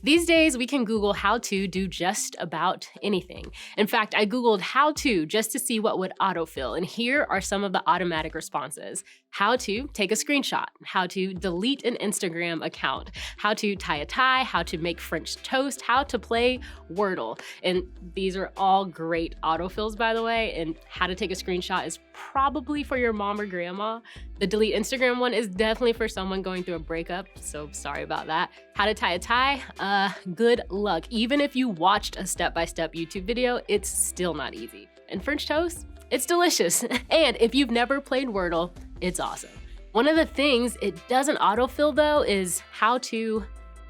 These days, we can Google how to do just about anything. In fact, I Googled how to just to see what would autofill, and here are some of the automatic responses. How to take a screenshot, how to delete an Instagram account, how to tie a tie, how to make French toast, how to play Wordle. And these are all great autofills, by the way, and how to take a screenshot is probably for your mom or grandma. The delete Instagram one is definitely for someone going through a breakup, so sorry about that. How to tie a tie, good luck. Even if you watched a step-by-step YouTube video, it's still not easy. And French toast? It's delicious. And if you've never played Wordle, it's awesome. One of the things it doesn't autofill though is how to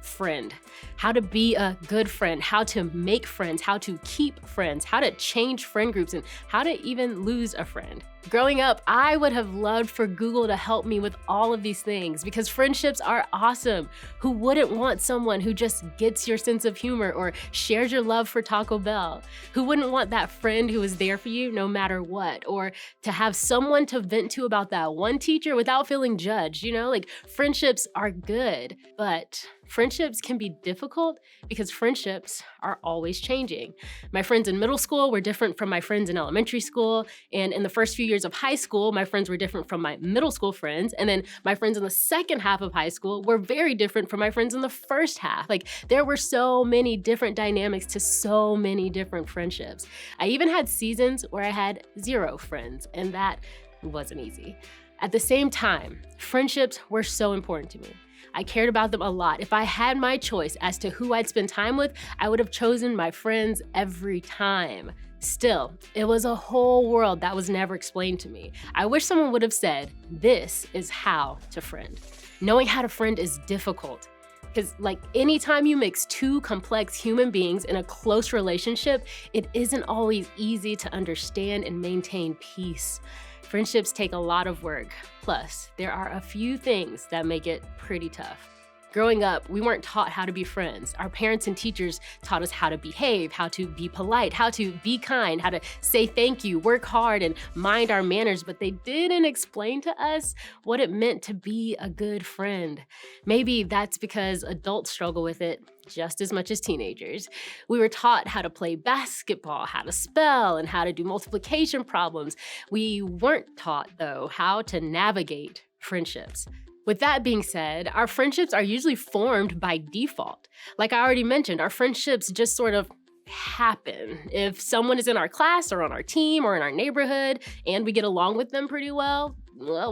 friend, how to be a good friend, how to make friends, how to keep friends, how to change friend groups, and how to even lose a friend. Growing up, I would have loved for Google to help me with all of these things because friendships are awesome. Who wouldn't want someone who just gets your sense of humor or shares your love for Taco Bell? Who wouldn't want that friend who is there for you no matter what? Or to have someone to vent to about that one teacher without feeling judged, Like friendships are good, but friendships can be difficult because friendships are always changing. My friends in middle school were different from my friends in elementary school, and in the first few years of high school, my friends were different from my middle school friends, and then my friends in the second half of high school were very different from my friends in the first half. There were so many different dynamics to so many different friendships. I even had seasons where I had 0 friends, and that wasn't easy. At the same time, friendships were so important to me. I cared about them a lot. If I had my choice as to who I'd spend time with, I would have chosen my friends every time. Still, it was a whole world that was never explained to me. I wish someone would have said, this is how to friend. Knowing how to friend is difficult. Because anytime you mix 2 complex human beings in a close relationship, it isn't always easy to understand and maintain peace. Friendships take a lot of work. Plus, there are a few things that make it pretty tough. Growing up, we weren't taught how to be friends. Our parents and teachers taught us how to behave, how to be polite, how to be kind, how to say thank you, work hard, and mind our manners, but they didn't explain to us what it meant to be a good friend. Maybe that's because adults struggle with it just as much as teenagers. We were taught how to play basketball, how to spell, and how to do multiplication problems. We weren't taught, though, how to navigate friendships. With that being said, our friendships are usually formed by default. Like I already mentioned, our friendships just sort of happen. If someone is in our class or on our team or in our neighborhood and we get along with them pretty well,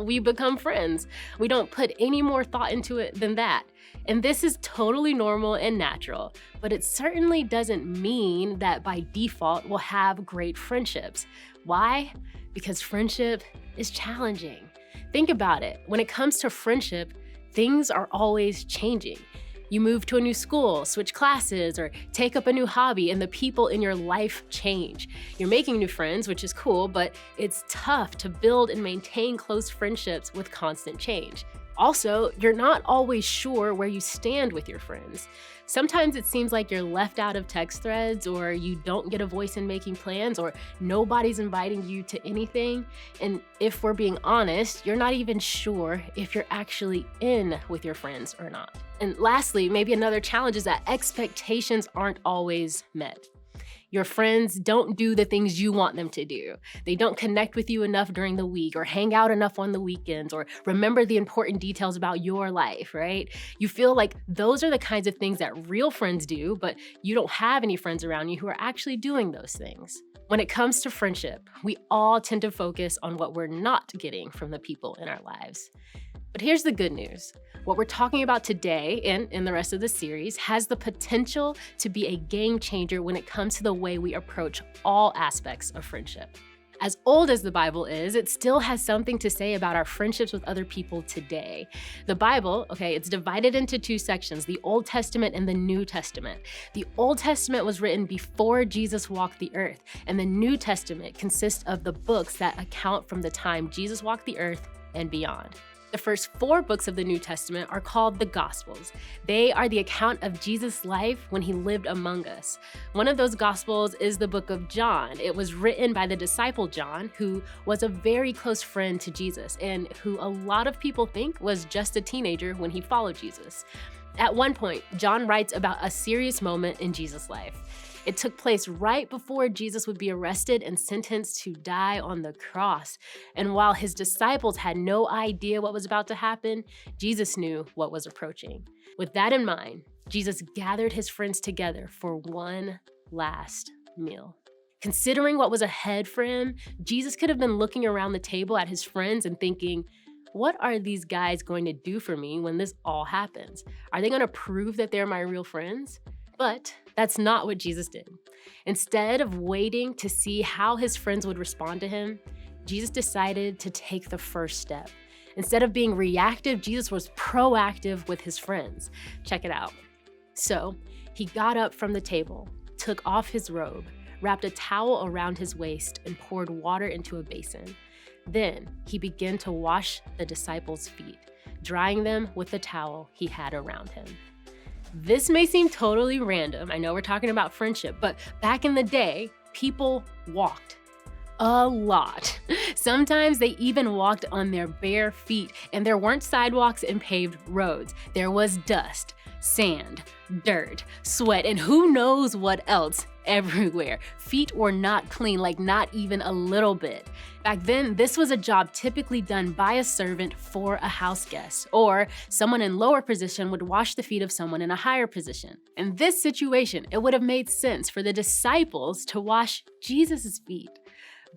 we become friends. We don't put any more thought into it than that. And this is totally normal and natural, but it certainly doesn't mean that by default we'll have great friendships. Why? Because friendship is challenging. Think about it. When it comes to friendship, things are always changing. You move to a new school, switch classes, or take up a new hobby, and the people in your life change. You're making new friends, which is cool, but it's tough to build and maintain close friendships with constant change. Also, you're not always sure where you stand with your friends. Sometimes it seems like you're left out of text threads, or you don't get a voice in making plans, or nobody's inviting you to anything. And if we're being honest, you're not even sure if you're actually in with your friends or not. And lastly, maybe another challenge is that expectations aren't always met. Your friends don't do the things you want them to do. They don't connect with you enough during the week or hang out enough on the weekends or remember the important details about your life, right? You feel like those are the kinds of things that real friends do, but you don't have any friends around you who are actually doing those things. When it comes to friendship, we all tend to focus on what we're not getting from the people in our lives. But here's the good news. What we're talking about today and in the rest of the series has the potential to be a game changer when it comes to the way we approach all aspects of friendship. As old as the Bible is, it still has something to say about our friendships with other people today. The Bible, it's divided into 2 sections, the Old Testament and the New Testament. The Old Testament was written before Jesus walked the earth, and the New Testament consists of the books that account from the time Jesus walked the earth and beyond. The first 4 books of the New Testament are called the Gospels. They are the account of Jesus' life when he lived among us. One of those Gospels is the book of John. It was written by the disciple John, who was a very close friend to Jesus and who a lot of people think was just a teenager when he followed Jesus. At one point, John writes about a serious moment in Jesus' life. It took place right before Jesus would be arrested and sentenced to die on the cross. And while his disciples had no idea what was about to happen, Jesus knew what was approaching. With that in mind, Jesus gathered his friends together for one last meal. Considering what was ahead for him, Jesus could have been looking around the table at his friends and thinking, what are these guys going to do for me when this all happens? Are they going to prove that they're my real friends? But that's not what Jesus did. Instead of waiting to see how his friends would respond to him, Jesus decided to take the first step. Instead of being reactive, Jesus was proactive with his friends. Check it out. So he got up from the table, took off his robe, wrapped a towel around his waist, and poured water into a basin. Then he began to wash the disciples' feet, drying them with the towel he had around him. This may seem totally random. I know we're talking about friendship, but back in the day, people walked a lot. Sometimes they even walked on their bare feet, and there weren't sidewalks and paved roads. There was dust, sand, dirt, sweat, and who knows what else everywhere. Feet were not clean, like not even a little bit. Back then, this was a job typically done by a servant for a house guest, or someone in lower position would wash the feet of someone in a higher position. In this situation, it would have made sense for the disciples to wash Jesus' feet.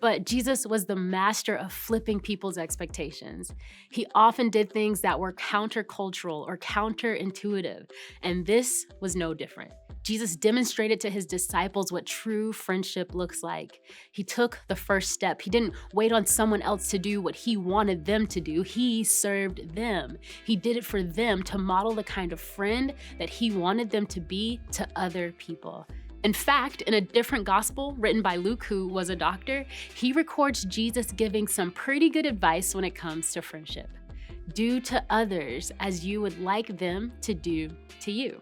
But Jesus was the master of flipping people's expectations. He often did things that were countercultural or counterintuitive, and this was no different. Jesus demonstrated to his disciples what true friendship looks like. He took the first step. He didn't wait on someone else to do what he wanted them to do. He served them. He did it for them to model the kind of friend that he wanted them to be to other people. In fact, in a different gospel written by Luke, who was a doctor, he records Jesus giving some pretty good advice when it comes to friendship. Do to others as you would like them to do to you.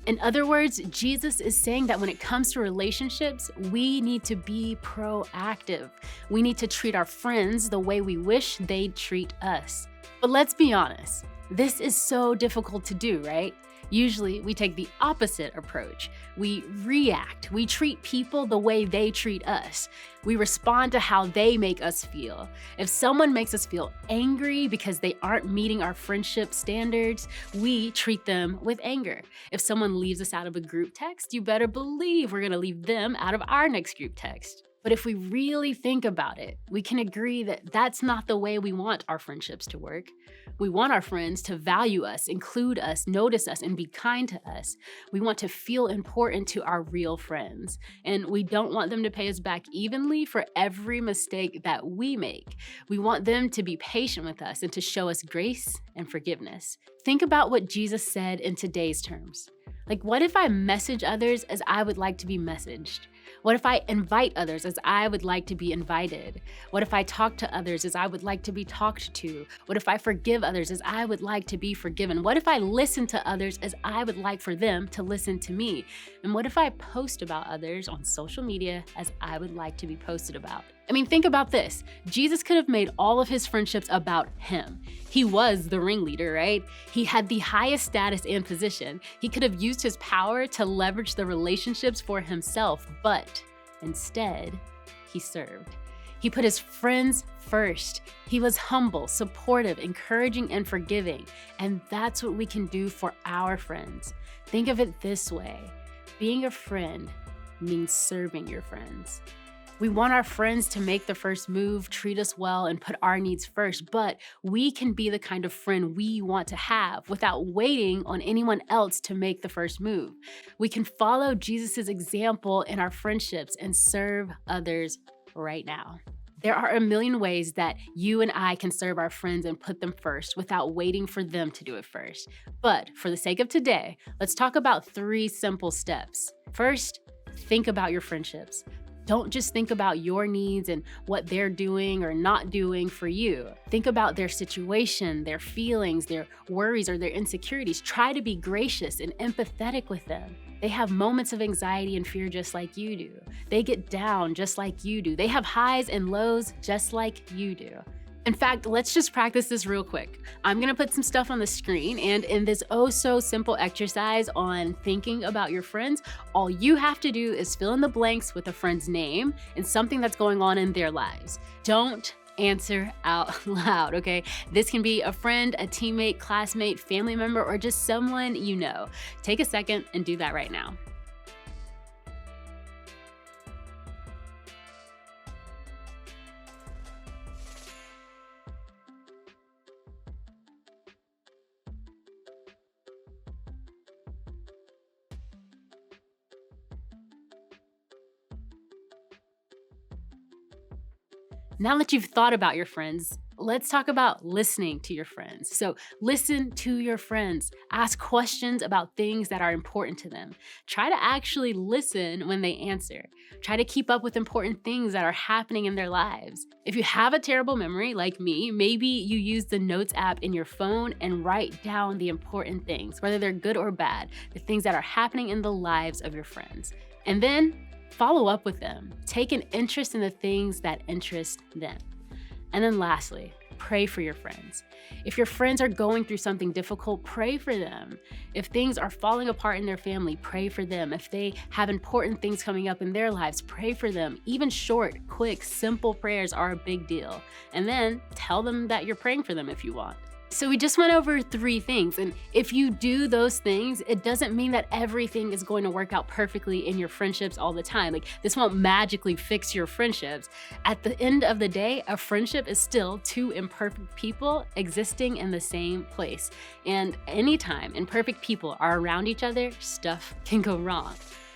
In other words, Jesus is saying that when it comes to relationships, we need to be proactive. We need to treat our friends the way we wish they'd treat us. But let's be honest, this is so difficult to do, right? Usually, we take the opposite approach. We react. We treat people the way they treat us. We respond to how they make us feel. If someone makes us feel angry because they aren't meeting our friendship standards, we treat them with anger. If someone leaves us out of a group text, you better believe we're gonna leave them out of our next group text. But if we really think about it, we can agree that that's not the way we want our friendships to work. We want our friends to value us, include us, notice us, and be kind to us. We want to feel important to our real friends. And we don't want them to pay us back evenly for every mistake that we make. We want them to be patient with us and to show us grace and forgiveness. Think about what Jesus said in today's terms. Like, what if I message others as I would like to be messaged? What if I invite others as I would like to be invited? What if I talk to others as I would like to be talked to? What if I forgive others as I would like to be forgiven? What if I listen to others as I would like for them to listen to me? And what if I post about others on social media as I would like to be posted about? I mean, think about this. Jesus could have made all of his friendships about him. He was the ringleader, right? He had the highest status and position. He could have used his power to leverage the relationships for himself, but instead, he served. He put his friends first. He was humble, supportive, encouraging, and forgiving. And that's what we can do for our friends. Think of it this way. Being a friend means serving your friends. We want our friends to make the first move, treat us well, and put our needs first, but we can be the kind of friend we want to have without waiting on anyone else to make the first move. We can follow Jesus' example in our friendships and serve others right now. There are a million ways that you and I can serve our friends and put them first without waiting for them to do it first. But for the sake of today, let's talk about 3 simple steps. First, think about your friendships. Don't just think about your needs and what they're doing or not doing for you. Think about their situation, their feelings, their worries, or their insecurities. Try to be gracious and empathetic with them. They have moments of anxiety and fear just like you do. They get down just like you do. They have highs and lows just like you do. In fact, let's just practice this real quick. I'm gonna put some stuff on the screen, and in this oh so simple exercise on thinking about your friends, all you have to do is fill in the blanks with a friend's name and something that's going on in their lives. Don't answer out loud, okay? This can be a friend, a teammate, classmate, family member, or just someone you know. Take a second and do that right now. Now that you've thought about your friends, let's talk about listening to your friends. So, listen to your friends. Ask questions about things that are important to them. Try to actually listen when they answer. Try to keep up with important things that are happening in their lives. If you have a terrible memory like me, maybe you use the Notes app in your phone and write down the important things, whether they're good or bad, the things that are happening in the lives of your friends. And then follow up with them. Take an interest in the things that interest them. And then lastly, pray for your friends. If your friends are going through something difficult, pray for them. If things are falling apart in their family, pray for them. If they have important things coming up in their lives, pray for them. Even short, quick, simple prayers are a big deal. And then tell them that you're praying for them if you want. So we just went over 3 things, and if you do those things, it doesn't mean that everything is going to work out perfectly in your friendships all the time. Like, this won't magically fix your friendships. At the end of the day, a friendship is still 2 imperfect people existing in the same place. And anytime imperfect people are around each other, stuff can go wrong.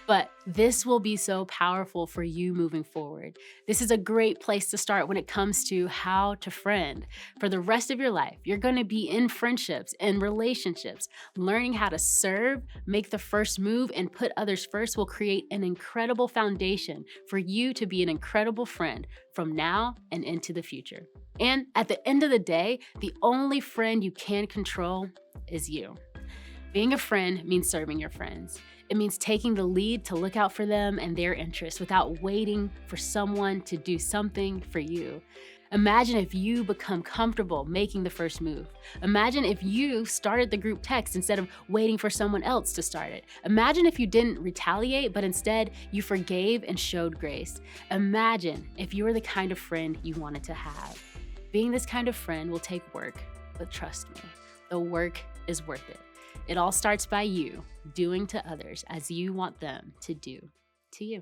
But this will be so powerful for you moving forward. This is a great place to start when it comes to how to friend. For the rest of your life, you're going to be in friendships and relationships. Learning how to serve, make the first move, and put others first will create an incredible foundation for you to be an incredible friend from now and into the future. And at the end of the day, the only friend you can control is you. Being a friend means serving your friends. It means taking the lead to look out for them and their interests without waiting for someone to do something for you. Imagine if you become comfortable making the first move. Imagine if you started the group text instead of waiting for someone else to start it. Imagine if you didn't retaliate, but instead you forgave and showed grace. Imagine if you were the kind of friend you wanted to have. Being this kind of friend will take work, but trust me, the work is worth it. It all starts by you doing to others as you want them to do to you.